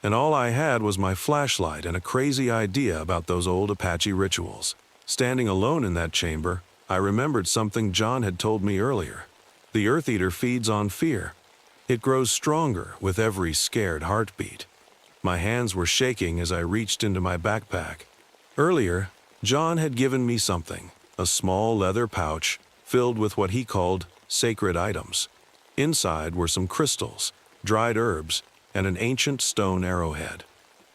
And all I had was my flashlight and a crazy idea about those old Apache rituals. Standing alone in that chamber, I remembered something John had told me earlier. The Earth Eater feeds on fear. It grows stronger with every scared heartbeat. My hands were shaking as I reached into my backpack. Earlier, John had given me something, a small leather pouch filled with what he called sacred items. Inside were some crystals, dried herbs, and an ancient stone arrowhead.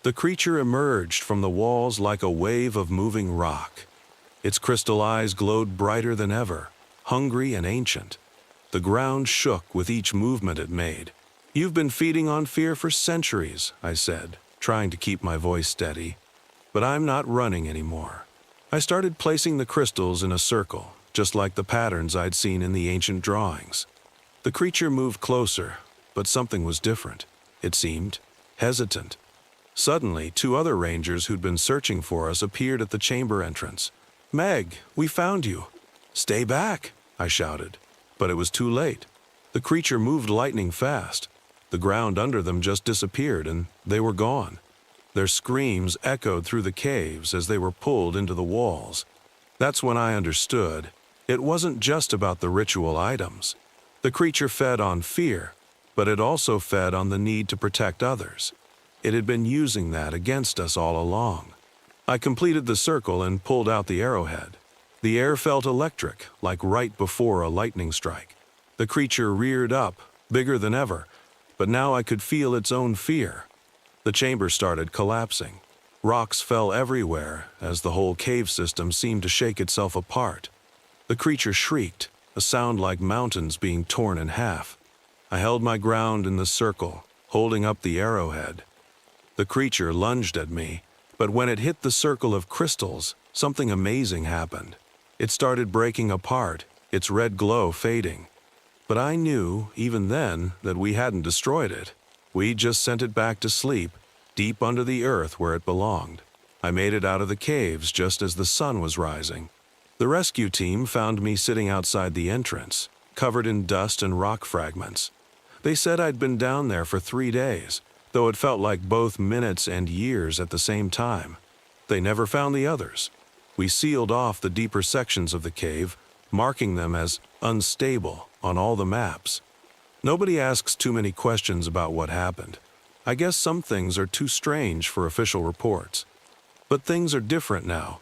The creature emerged from the walls like a wave of moving rock. Its crystal eyes glowed brighter than ever, hungry and ancient. The ground shook with each movement it made. "You've been feeding on fear for centuries," I said, trying to keep my voice steady. "But I'm not running anymore." I started placing the crystals in a circle, just like the patterns I'd seen in the ancient drawings. The creature moved closer, but something was different. It seemed hesitant. Suddenly, 2 other rangers who'd been searching for us appeared at the chamber entrance. "Meg, we found you." "Stay back," I shouted. But it was too late. The creature moved lightning fast. The ground under them just disappeared, and they were gone. Their screams echoed through the caves as they were pulled into the walls. That's when I understood. It wasn't just about the ritual items. The creature fed on fear, but it also fed on the need to protect others. It had been using that against us all along. I completed the circle and pulled out the arrowhead. The air felt electric, like right before a lightning strike. The creature reared up, bigger than ever, but now I could feel its own fear. The chamber started collapsing. Rocks fell everywhere as the whole cave system seemed to shake itself apart. The creature shrieked, a sound like mountains being torn in half. I held my ground in the circle, holding up the arrowhead. The creature lunged at me, but when it hit the circle of crystals, something amazing happened. It started breaking apart, its red glow fading. But I knew, even then, that we hadn't destroyed it. We just sent it back to sleep, deep under the earth where it belonged. I made it out of the caves just as the sun was rising. The rescue team found me sitting outside the entrance, covered in dust and rock fragments. They said I'd been down there for 3 days, though it felt like both minutes and years at the same time. They never found the others. We sealed off the deeper sections of the cave, marking them as unstable on all the maps. Nobody asks too many questions about what happened. I guess some things are too strange for official reports. But things are different now.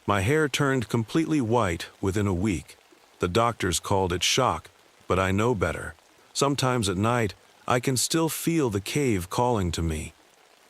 My hair turned completely white within a week. The doctors called it shock, but I know better. Sometimes at night, I can still feel the cave calling to me.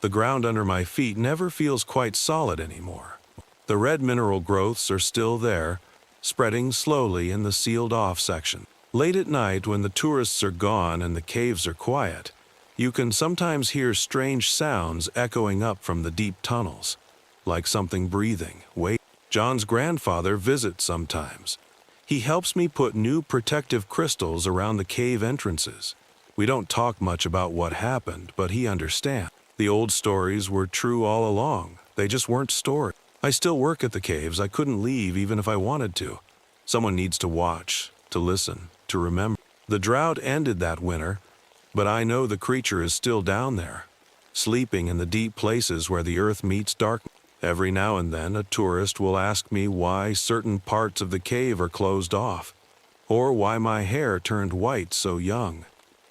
The ground under my feet never feels quite solid anymore. The red mineral growths are still there, spreading slowly in the sealed-off section. Late at night, when the tourists are gone and the caves are quiet, you can sometimes hear strange sounds echoing up from the deep tunnels, like something breathing, waiting. John's grandfather visits sometimes. He helps me put new protective crystals around the cave entrances. We don't talk much about what happened, but he understands. The old stories were true all along. They just weren't stories. I still work at the caves. I couldn't leave even if I wanted to. Someone needs to watch, to listen, to remember. The drought ended that winter, but I know the creature is still down there, sleeping in the deep places where the earth meets darkness. Every now and then, a tourist will ask me why certain parts of the cave are closed off, or why my hair turned white so young.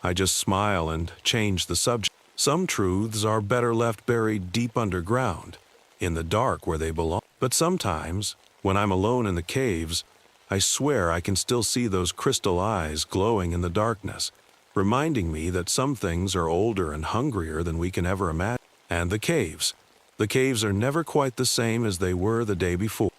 I just smile and change the subject. Some truths are better left buried deep underground, in the dark where they belong. But sometimes, when I'm alone in the caves, I swear I can still see those crystal eyes glowing in the darkness, reminding me that some things are older and hungrier than we can ever imagine. And the caves. The caves are never quite the same as they were the day before.